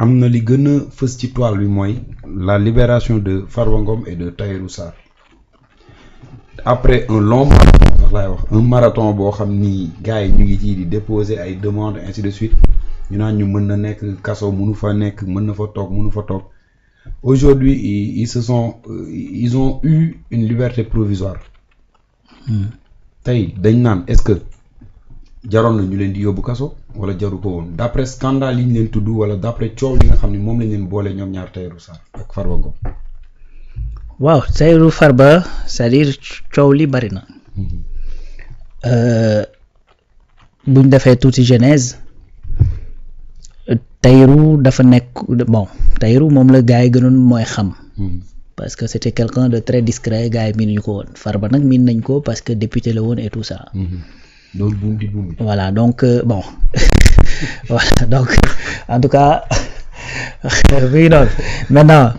am na li gën a fës ci toile bi mooy la libération de Farba Ngom et de Tahirou Sarr après un long marathon sax laay wax un marathon boo xam ni gars yi ñu ngi ci di déposer ay demandes ainsi de suite ñu naan ñu mën na nekk kaso mënu fa nekk mën na fa toog mënu fa toog aujourd'hui ils ont eu une liberté provisoire tey dañ naan est-ce que jaroon na ñu leen di yóbbu kaso wala jaru ko woon d'après scandale yi ñu leen tudd wala d'après coow li nga xam ne moom lañ leen boole ñoom ñaar Tahirou Sarr ak Farba Ngom. waaw Tahirou Farba c'est-à-dire coow li bari na buñ defee tuuti genèse Tahirou dafa nekk bon Tahirou moom la gars yi gënoon mooy xam parce que c'était quelqu'un de très discret gars yi miin ñu ko woon Farba nag miin nañ ko parce que député la woon et tout ça loolu buum di buum. voilà donc bon voilà donc en tout cas oui non maintenant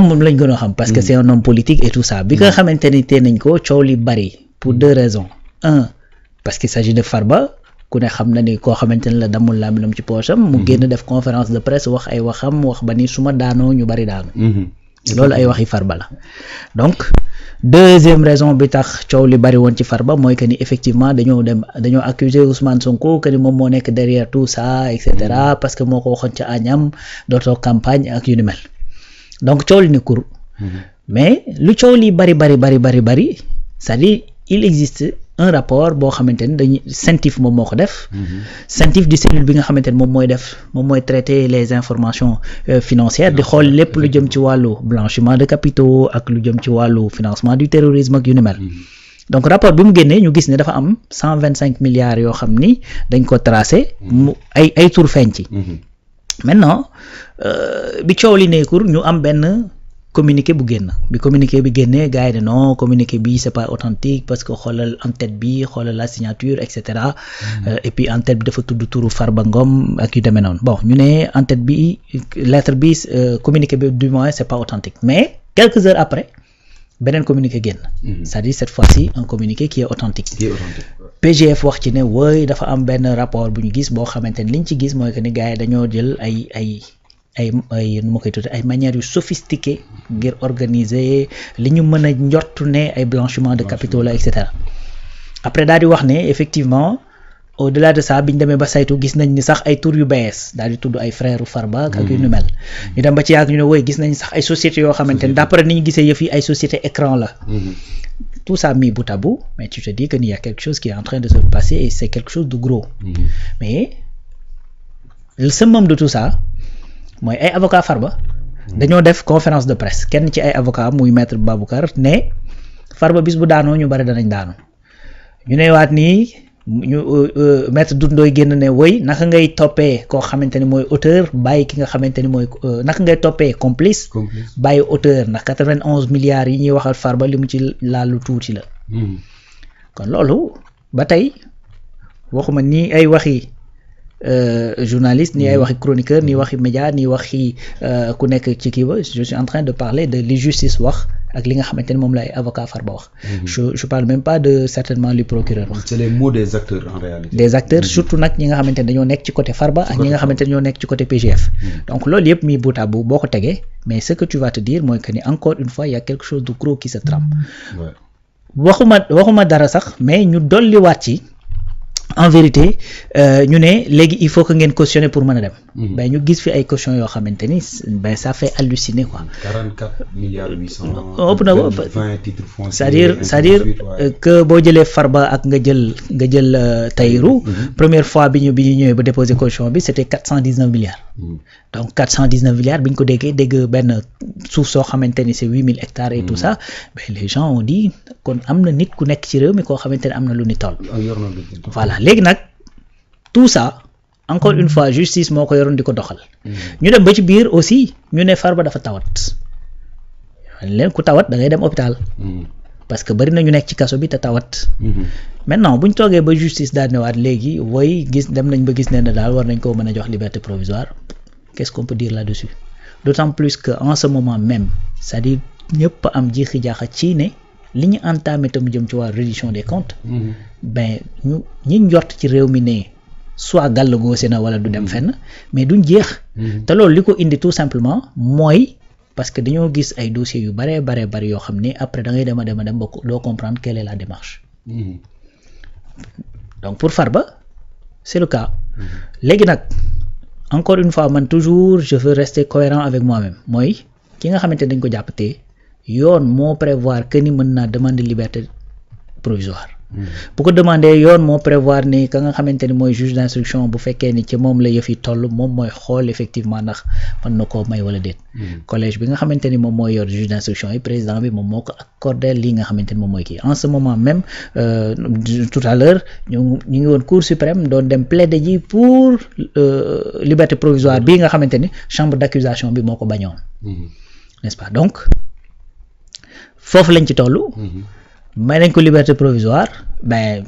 moom lañ gën a xam parce que c'est un homme politique et tout ça bi nga xamante ni tee nañ ko coow li bari pour deux raisons un parce qu'il s'agit de Farba ku ne xam na ni koo xamante ne la damul laaminam ci poosam mu génn def conférence de presse wax ay waxam wax ba ni suma daanoo ñu bari daanu loolu ay waxi Farba la donc deuxième raison bi tax coow li bari woon ci Farba mooy que ni effectivement dañoo accuser Ousmane Sonko que ni moom moo nekk derrière tout ça et cetera parce que moo ko waxoon ca Agnam dootoo campagne ak yu ni mel donc coow li ni kur mais lu coow li bari c'est-à-dire il existe un rapport boo xamante ni dañuy CENTIF moom moo ko def CENTIF di cellule bi nga xamante ni moom mooy traiter les informations financières di xool lépp lu jëm ci wàllu blanchiment de capitaux ak lu jëm ci wàllu financement du terrorisme ak yu ni mel donc rapport bi mu génnee ñu gis ne dafa am 125 milliards yoo xam ni dañ ko tracé mu ay tur feeñ ci maintenant bi coow li nekkur ñu am benn communiqué bu génn bi communiqué bi génnee gars yi ne non communiqué bi c'est pas authentique parce que xoolal en-tête bi xoolal la signature et cetera et puis en-tête bi dafa tudd turu Farba Ngom ak yu demee noonu bon ñu ne en-tête bi lettre bi communiqué bi du moins c'est pas authentique mais quelques heures après beneen communiqué génn c'est-à-dire cette fois-ci un communiqué qui est authentique PGF wax ci ne wooy dafa am benn rapport bu ñu gis boo xamante ne liñ ci gis mooy que ni gars yi dañoo jël ay nu ma koy tuddee ay manières yu sophistiquées ngir organiser li ñu mën a njort ne ay blanchiment de capitaux la et cetera après daal di wax ne effectivement au-delà de ça bi ñu demee ba saytu gis nañ ni sax ay tur yu bees daal di tudd ay frère Farba ak yu nu mel ñu dem ba ci yàgg ñu ne woy gis nañ sax ay sociétés yoo xamante ne d'après ni ñu gisee yëf yi ay sociétés écran la tout ça mis bout à bout mais tu te dis que il y a quelque chose qui est en train de se passer et c'est quelque chose de gros mais le summum de tout ça mooy ay avocat Farba dañoo def conférence de presse kenn ci ay avocat muy maître Baboucar ne Farba bis bu daanoo ñu bari danañ daanu ñu ne waat nii ñu maître Doudou Ndoye génn ne woy naka ngay toppee koo xamante ni mooy auteur bàyyi ki nga xamante ni mooy naka ngay toppee complice bàyyi auteur ndax 91 milliards yi ñuy waxal Farba li mu ci laalu tuuti la kon loolu ba tey waxuma nii ay waxi journaliste ni ay waxi chroniqueur ni waxi média ni waxi ku nekk ci kii ba je suis en train de parler de li justice wax ak li nga xamante ne moom la ay avocat Farba wax je parle même pas de certainement li procureur wax c'est les mots des acteurs en réalité des acteurs surtout nag ñi nga xamante ne dañoo nekk ci côté Farba ak ñi nga xamante ne ñoo nekk ci côté PGF donc loolu yëpp mi bout à bout boo ko tegee mais ce que tu vas te dire mooy que ni encore une fois il y a quelque chose de gros qui se trame waxuma dara sax mais ñu dolliwaat ci en vérité ñu ne léegi il faut que ngeen cautionner pour mën a dem ben ñu gis fi ay caution yoo xamante ni ben ça fait halluciner quoi 44 milliards 800 ëpp na 20 titres fonciers c'est-à-dire que boo jëlee Farba ak nga jël Tahirou première fois bi ñu ñëwee ba déposer caution bi c'était 419 milliards donc 419 milliards bi ñu ko dégg benn suuf soo xamante ni c'est 8000 hectares et tout ça ben les gens ont dit kon am na nit ku nekk ci réew mi koo xamante ne am na lu ni toll voilà léegi nag tout ça encore une fois justice moo ko yoroon di ko doxal ñu dem ba ci biir aussi ñu ne Farba dafa tawat leen ku tawat da ngay dem hôpital parce que bari na ñu nekk ci kaso bi te tawat maintenant bu ñu toogee ba justice daal ne waat léegi woy dem nañ ba gis ne daal war nañ koo mën a jox liberté provisoire qu'est-ce qu'on peut dire là-dessus d'autant plus que en ce moment même c'est-à-dire ñëpp am jiixi jaaxa ci ne li ñu entamé tam jëm ci wàllu reddition des comptes ben ñi njort ci réew mi ne soit gàll goose na wala du dem fenn mais duñ jeex te loolu li ko indi tout simplement mooy parce que dañoo gis ay dossiers yu bari yoo xam ne après da ngay dem ba doo comprendre quelle est la démarche donc pour Farba c'est le cas léegi nag encore une fois man toujours je veux rester cohérent avec moi-même mooy ki nga xamante dañ ko jàppatee yoon moo prévoir que ni mën naa demander liberté provisoire bu ko demandé yoon moo prévoir ni ka nga xamante ni mooy juge d'instruction bu fekkee ni ci moom la yëf yi toll moom mooy xool effectivement ndax mën na koo may wala déet collège bi nga xamante ni moom mooy yor juge d'instruction yi président bi moom moo ko accordé lii nga xamante ni moom mooy kii en ce moment même tout à l'heure ñu ngi woon cour suprême doon dem plaider ji pour liberté provisoire bii nga xamante ni chambre d'accusation bi moo ko bañoon n'est-ce pas donc foofu lañ ci toll may nañ ko liberté provisoire ben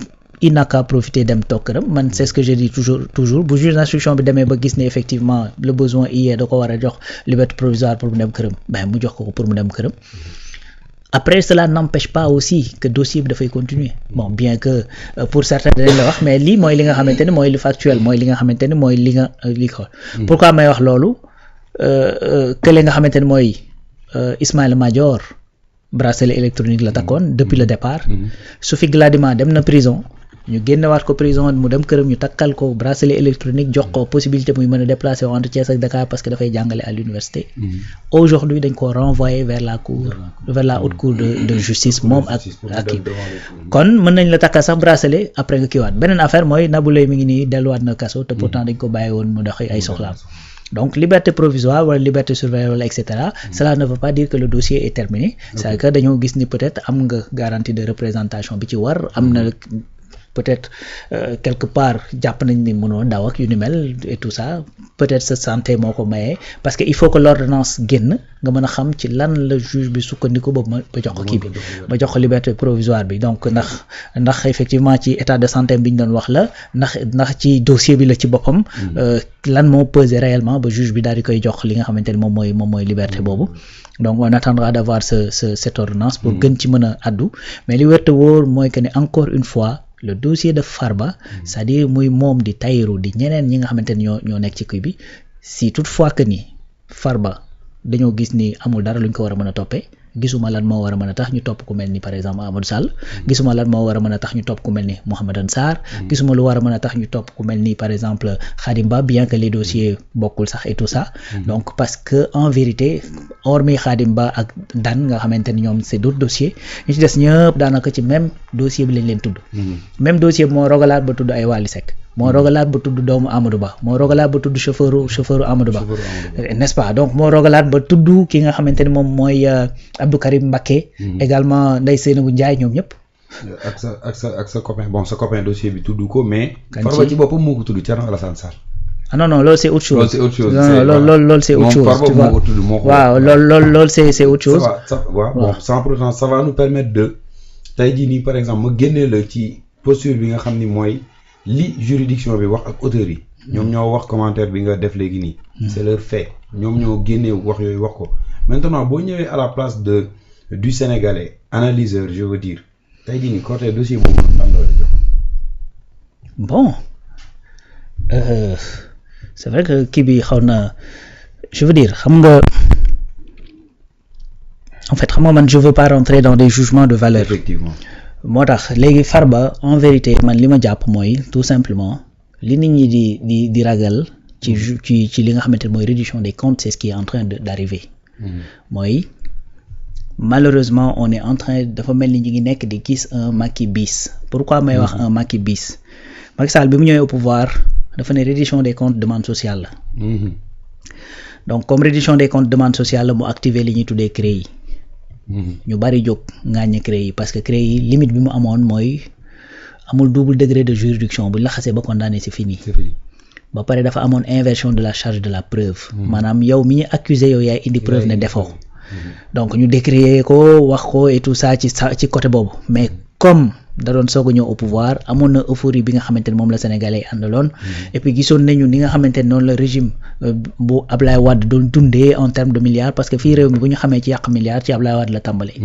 il n'a qu'à profiter dem toog këram man c'est ce que je dis toujours bu juge d'instruction bi demee ba gis ne effectivement le besoin y est da ko war a jox liberté provisoire pour mu dem këram ben mu jox ko pour mu dem këram après cela n'empêche pas aussi que dossier bi dafay continuer bon bien que pour certains dañ la wax mais lii mooy li nga xamante ni mooy li factuel mooy li nga xamante ni mooy li ko pourquoi may wax loolu que li nga xamante ni mooy Ismaïla Madior bracelet électronique la takkoon depuis le départ Sophie Gladima dem na prison ñu génnewaat ko prison mu dem këram ñu takkal ko bracelet électronique jox ko possibilité muy mën a déplacer entre Thiès ak Dakar parce que dafay jàngale à l'université aujourd'hui dañ ko renvoyer vers la haute cour de justice moom ak kii kon mën nañ la takkal sax bracelet après nga kiiwaat beneen affaire mooy Nabou Leye mi ngi nii delluwaat na kaso te pourtant dañ ko bàyyi woon mu doxi ay soxlaam donc liberté provisoire wala liberté surveillée wala et cetera cela ne veut pas dire que le dossier est terminé c'est que dañoo gis ni peut-être am nga garantie de représentation bi ci war am na peut-être quelque part jàpp nañ ni mënoo daw ak yu ni mel et tout ça peut-être sa santé moo ko mayee parce que il faut que l'ordonnance génn nga mën a xam ci lan la juge bi sukkandiku ba jox ko kii bi ba jox ko liberté provisoire bi donc ndax effectivement ci état de santé bi ñu doon wax la ndax ci dossier bi la ci boppam lan moo pesé réellement ba juge bi daal di koy jox li nga xamante ni moom mooy liberté boobu donc on attendra d'avoir cette ordonnance pour gën ci mën a addu mais li wér te wóor mooy que ne encore une fois le dossier de Farba c'est-à-dire muy moom di Tahirou di ñeneen ñi nga xamante ni ñoo nekk ci kii bi si toutefois que ni Farba dañoo gis ni amul dara luñ ko war a mën a toppee gisuma lan moo war a mën a tax ñu topp ku mel ni par exemple Amadou Sall gisuma lan moo war a mën a tax ñu topp ku mel ni Mouhamadou Sarr gisuma lu war a mën a tax ñu topp ku mel ni par exemple Khadim Ba bien que les dossiers bokkul sax et tout ça donc parce que en vérité hormis Khadim Ba ak Dan nga xamante ni ñoom c'est d'autres dossiers ñu ci des ñëpp daanaka ci même dossier bi lañ leen tudd même dossier bi moo rogalaat ba tudd ay Wally Seck moo rogalaat ba tudd doomu Amadou Ba moo rogalaat ba tudd chauffeur Amadou Ba n'est-ce pas donc moo rogalaat ba tudd ki nga xamante ni moom mooy Abdou Karim Mbacké également Ndeye Seynabou Ndiaye ñoom ñëpp ak sa copain bon sa copain dossier bi tudd ko mais Farba ci boppam moo ko tudd Thierno Alassane Sall non loolu c'est autre chose loolu c'est autre chose tu vois waaw loolu c'est autre chose bon sans pour autant ça va nous permettre de tey jii nii par exemple ma génnee la ci posture bi nga xam ni mooy li juridiction bi wax ak auteurs yi ñoom ñoo wax commentaire bi nga def léegi nii c'est leur fait ñoom ñoo génnee wax yooyu wax ko maintenant boo ñëwee à la place du sénégalais analyseur je veux dire tey jii nii côté dossier boobu lan la jox bon c'est vrai que kii bi xaw na je veux dire xam nga en fait xam nga man je veux pas rentrer dans des jugements de valeur effectivement moo tax léegi Farba en vérité man li ma jàpp mooy tout simplement li nit ñi di ragal ci li nga xamante ne mooy reddition des comptes c'est ce qui est en train d'arriver mooy malheureusement on est en train dafa mel ni ñu ngi nekk di gis un Macky bis pourquoi may wax un Macky bis Macky Sall bi mu ñëwee au pouvoir dafa ne reddition des comptes demande sociale la donc comme reddition des comptes demande sociale la mu activer li ñuy tuddee CREI ñu bari jóg ngaaññe CREI parce que CREI limite bi mu amoon mooy amul double degré de juridiction bu la xasee ba condamné c'est fini ba pare dafa amoon inversion de la charge de la preuve maanaam yow mi ñu accusé yow yaay indi preuve ne defoo donc ñu décrier ko wax ko et tout ça ci côté boobu mais comme da doon soog a ñëw au pouvoir amoon na euphorie bi nga xamante ne moom la sénégalais àndaloon et puis gisoon nañu ni nga xamante ne noonu la régime bu Ablaye Wade doon dundee en termes de milliards parce que fii réew mi bu ñu xamee ci yàq milliards ci Ablaye Wade la tàmbalee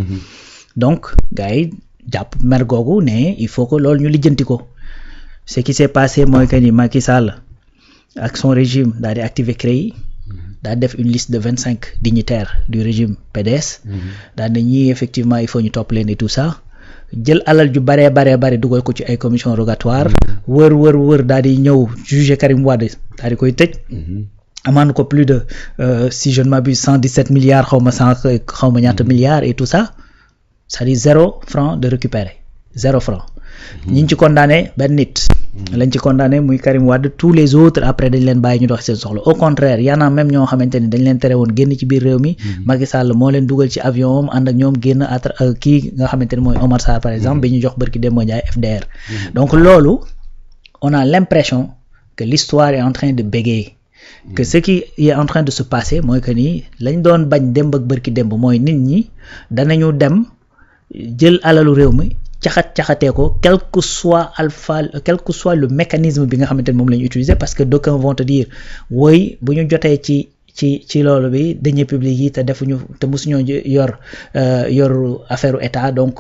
donc gars yi jàpp mer googu ne il faut que loolu ñu lijjanti ko ce qui s'est passé mooy que ni Macky Sall ak son régime daal di activer CREI daal def une liste de 25 dignitaires du régime PDS daal ne ñii effectivement il faut ñu topp leen et tout ça jël alal ju bare dugal ko ci ay commission rogatoire wër daal di ñëw juger Karim Wade daal di koy tëj amende ko plus de si je ne m'abuse 117 milliards xaw ma ñaata milliards et tout ça c'est-à-dire 0 franc de récupérer 0 franc ñi ci condamné benn nit lañ ci condamné muy Karim Wade tous les autres après dañ leen bàyyi ñu dox seen soxla au contraire y en a même ñoo xamante ni dañ leen tere woon génn ci biir réew mi Macky Sall moo leen dugal ci avion am ànd ak ñoom génn kii nga xamante ni mooy Omar Sarr par exemple bi ñu jox bërki Demba Ndiaye FDR donc loolu on a l'impression que l'histoire est en train de bégayer que ce qui est en train de se passer mooy que ni lañ doon bañ démb ak bërki démb mooy nit ñi danañu dem jël alalu réew mi caxatee ko quel que soit le mécanisme bi nga xamante ne moom la ñu utiliser parce que d'aucuns vont te dire woy bu ñu jotee ci loolu bi deniers publics yi te defuñu te mosuñoo yor affaire état donc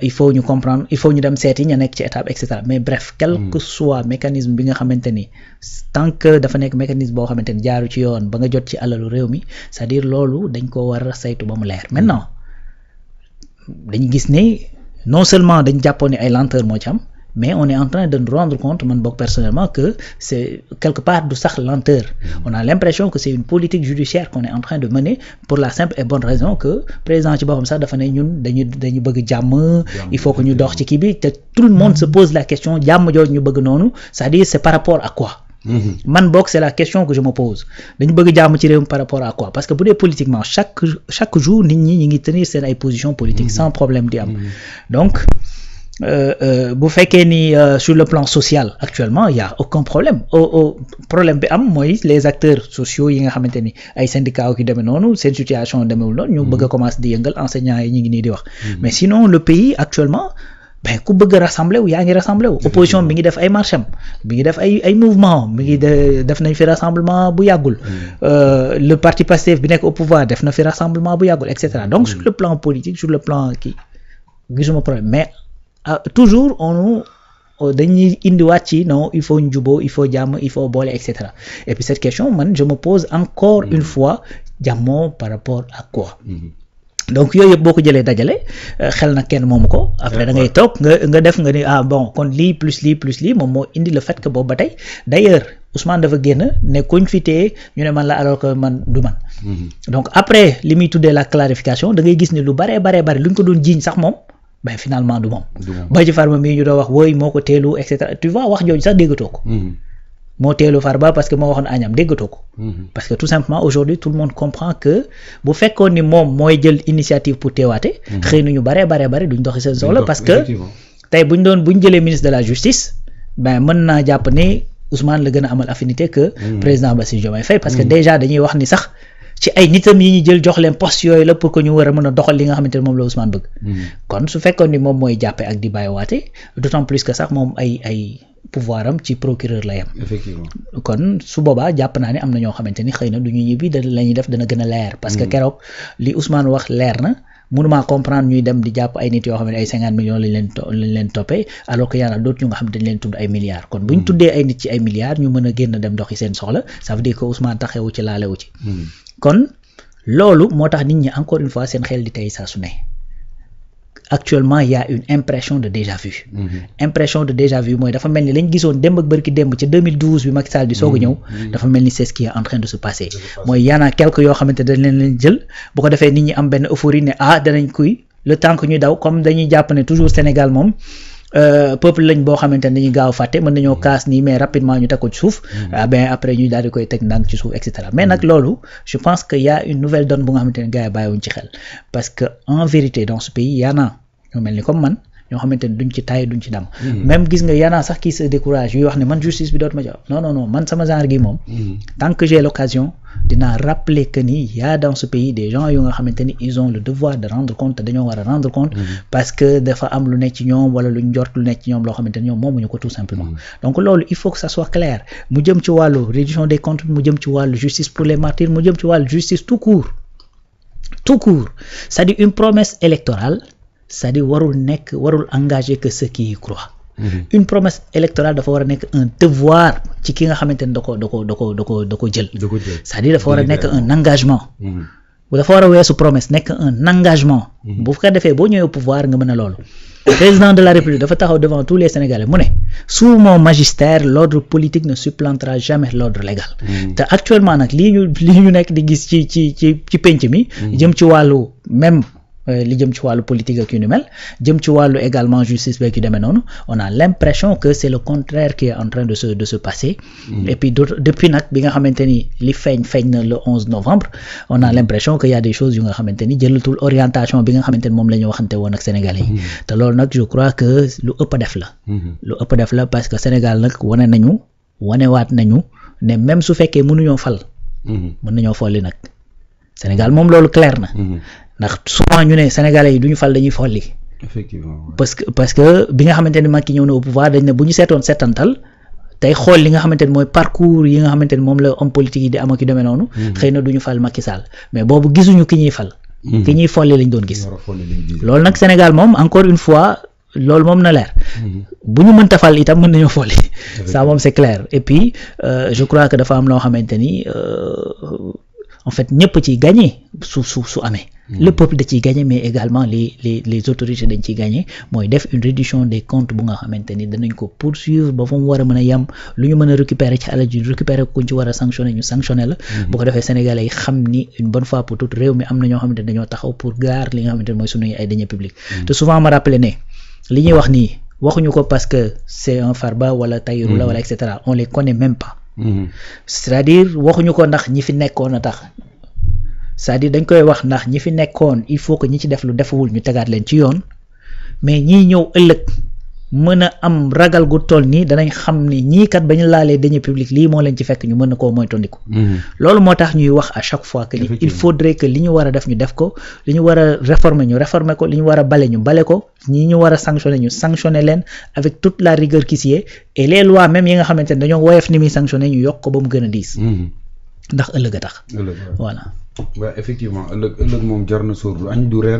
il faut ñu comprendre il faut ñu dem seeti ña nekk ci état et cetera mais bref quel que soit mécanisme bi nga xamante ni tant que dafa nekk mécanisme boo xamante ni jaaru ci yoon ba nga jot ci alalu réew mi c'est-à-dire loolu dañ ko war a saytu ba mu leer maintenant dañu gis ne non seulement dañ jàppoon ne ay lenteur moo ci am mais on est en train de nous rendre compte man bokk personnellement que c'est quelque part du sax lenteur on a l'impression que c'est une politique judiciaire qu'on est en train de mener pour la simple et bonne raison que président ci boppam sax dafa ne ñun dañu bëgg jàmm il faut que ñu dox ci kii bi te tout le monde se pose la question jàmm jooju ñu bëgg noonu c'est-à-dire c'est par rapport à quoi man bokk c'est la question que je me pose dañu bëgg jàmm ci réew mi par rapport à quoi parce que bu dee politiquement chaque jour nit ñi ngi tenir seen ay positions politiques sans problème di am donc bu fekkee ni sur le plan social actuellement il y a aucun problème problème bi am mooy les acteurs sociaux yi nga xamante ni ay syndicats ki demee noonu seen situation demeewul noonu ñu bëgg a commencer di yëngal enseignants yi ñu ngi nii di wax mais sinon le pays actuellement ben ku bëgg rassembler wu yaa ngi rassembler wu opposition bi ngi def ay marche am bi ngi def ay mouvement bi ngi def nañ fi rassemblement bu yàggul le parti Pastef bi nekk au pouvoir def na fi rassemblement bu yàggul et cetera donc sur le plan politique sur le plan kii gisuma problème mais toujours dañuy indiwaat ci non il faut ñu juboo il faut jàmm il faut boole et cetera et puis cette question man je me pose encore une fois jàmmoo par rapport à quoi donc yooyu yëpp boo ko jëlee dajale xel na kenn moomu ko après da ngay toog nga def nga ni bon kon lii plus lii moom moo indi le fait que boobu ba tey d'ailleurs Ousmane dafa génn ne kuñ fi téye ñu ne man la alors que man du man donc après li muy tuddee la clarification da ngay gis ni lu bare lu ñu ko doon jiiñ sax moom ben finalement du moom ba ci Farba mii ñu doon wax wooy moo ko teelu et cetera tu vois wax jooju sax déggatoo ko moo teelu Farba parce que moo waxoon Agnam déggatoo ko parce que tout simplement aujourd'hui tout le monde comprend que bu fekkoon ni moom mooy jël initiative pour teewaate xëy na ñu bare duñ doxi seen soxla parce que tey buñ jëlee ministre de la justice ben mën naa jàpp ni Ousmane la gën a amal affinité que président Bassirou Diomaye Faye parce que déjà dañuy wax ni sax ci ay nitam yi ñu jël jox leen poste yooyu la pour que ñu war a mën a doxal li nga xamante ne moom la Ousmane bëgg kon su fekkoon ni moom mooy jàppe ak di bàyyiwaate d'autant plus que sax moom ay pouvoir am ci procureur la yam effectivement kon su boobaa jàpp naa ne am na ñoo xamante ni xëy na du ñu ñibbi la ñuy def dana gën a leer parce que keroog li Ousmane wax leer na mënuma comprendre ñuy dem di jàpp ay nit yoo xam ne ay 50 millions lañ leen toppee alors que y en a d'autres ñu nga xam ne dañ leen tudd ay milliards kon bu ñu tuddee ay nit ci ay milliards ñu mën a génn dem doxi seen soxla ça veut dire que Ousmane taxewu ci laalewu ci kon loolu moo tax nit ñi encore une fois seen xel di tey saa su ne actuellement il y a une impression de déjà vu impression de déjà vu mooy dafa mel ni lañ gisoon démb ak bërki démb ca 2012 bi Macky Sall di soog a ñëw dafa mel ni c'est ce qui est en train de se passer mooy y en a quelques yoo xamante dañ leen jël bu ko defee nit ñi am benn euphorie ne danañ kuy le temps que ñuy daw comme dañuy jàpp ne toujours Sénégal moom peuple lañ boo xamante ne dañuy gaaw fàtte mën nañoo kaas nii mais rapidement ñu teg ko ci suuf ben après ñu daal di koy teg ndànk ci suuf et cetera mais nag loolu je pense que y a une nouvelle donne bu nga xamante ne gars yi bàyyiwuñ ci xel parce que en vérité dans ce pays y en a ñoo mel ni comme man ñoo xamante ne duñ ci taay duñ ci dam même gis nga y en a sax qui se décourage yuy wax ne man justice bi dootuma jox non man sama genre gi moom tant que j'ai l'occasion dinaa rappeler que ni y a dans ce pays des gens yu nga xamante ni ils ont le devoir de rendre compte te dañoo war a rendre compte parce que dafa am lu nekk ci ñoom wala lu njort lu nekk ci ñoom loo xamante ni ñoom moomuñu ko tout simplement donc loolu il faut que ça soit clair mu jëm ci wàllu reddition des comptes mu jëm ci wàllu justice pour les martyrs mu jëm ci wàllu justice tout court c'est-à-dire une promesse électorale c'est-à-dire warul engager que ceux qui y croient une promesse électorale dafa war a nekk un devoir ci ki nga xamante ni da ko jël c'est-à-dire dafa war a nekk un engagement dafa war a weesu promesse nekk un engagement bu ko defee boo ñëwee au pouvoir nga mën a loolu président de la République dafa taxaw devant tous les Sénégalais mu ne sous mon magistère l'ordre politique ne supplantera jamais l'ordre légal te actuellement nag lii ñu nekk di gis ci penc mi jëm ci wàllu même li jëm ci wàllu politique ak yu ni mel jëm ci wàllu également justice beeg yu demee noonu on a l'impression que c'est le contraire qui est en train de se passer et puis depuis nag bi nga xamante ni li feeñ na le 11 novembre on a l'impression que y a des choses yu nga xamante ni jëlatul orientation bi nga xamante ni moom la ñu waxante woon ak Sénégalais yi te loolu nag je crois que lu ëpp def la parce que Sénégal nag wanewaat nañu ne même su fekkee mënuñoo fal mën nañoo folli nag Sénégal moom loolu clair na ndax souvent ñu ne Sénégalais yi duñu fal dañuy folli effectivement parce que bi nga xamante ni Macky ñëw na au pouvoir dañ ne bu ñu seetoon seetantal tey xool li nga xamante ni mooy parcours yi nga xamante ni moom la homme politique yi di am ak yu demee noonu xëy na duñu fal Macky Sall mais boobu gisuñu ki ñuy fal ki ñuy folli lañ doon gis loolu nag Sénégal moom encore une fois loolu moom na leer bu ñu mënta fal itam mën nañoo folli ça moom c'est clair et puis je crois que dafa am loo xamante ni en fait ñëpp ciy gagné su amee le peuple da ciy gagné mais également les autorités dañ ciy gagné mooy def une réduction des comptes bu nga xamante ni danañ ko poursuivre ba fa mu war a mën a yem lu ñu mën a récupérer ci alal ji récupérer ko ci war a sanctionner ñu sanctionner la bu ko defee Sénégalais yi xam ni une bonne fois pour toutes réew mi am na ñoo xamante dañoo taxaw pour gaar li nga xamante ni mooy suñuy ay deniers publics te souvent ma rappelé ne li ñuy wax nii waxuñu ko parce que c'est un Farba wala Tahirou la wala et cetera on les connaît même pas c'est-à-dire waxuñu ko ndax ñi fi nekkoon a tax c'est-à-dire dañ koy wax ndax ñi fi nekkoon il faut que ñi ci def lu defuwul ñu tegaat leen ci yoon mais ñii ñëw ëllëg mën a am ragal gu toll nii danañ xam ni ñii kat ba ñu laalee deniers publics lii moo leen ci fekk ñu mën na koo moytandiku loolu moo tax ñuy wax à chaque fois que ni il faudrait que li ñu war a def ñu def ko li ñu war a réformer ñu réformer ko li ñu war a bale ñu bale ko ñi ñu war a sanctionner ñu sanctionner leen avec toute la rigueur qui s'y est et les lois même yi nga xamante ne dañoo woyof ni muy sanctionner ñu yokk ko ba mu gën a diis ndax ëllëg a tax voilà waaw effectivement ëllëg moom jar na sóor lu añ du reer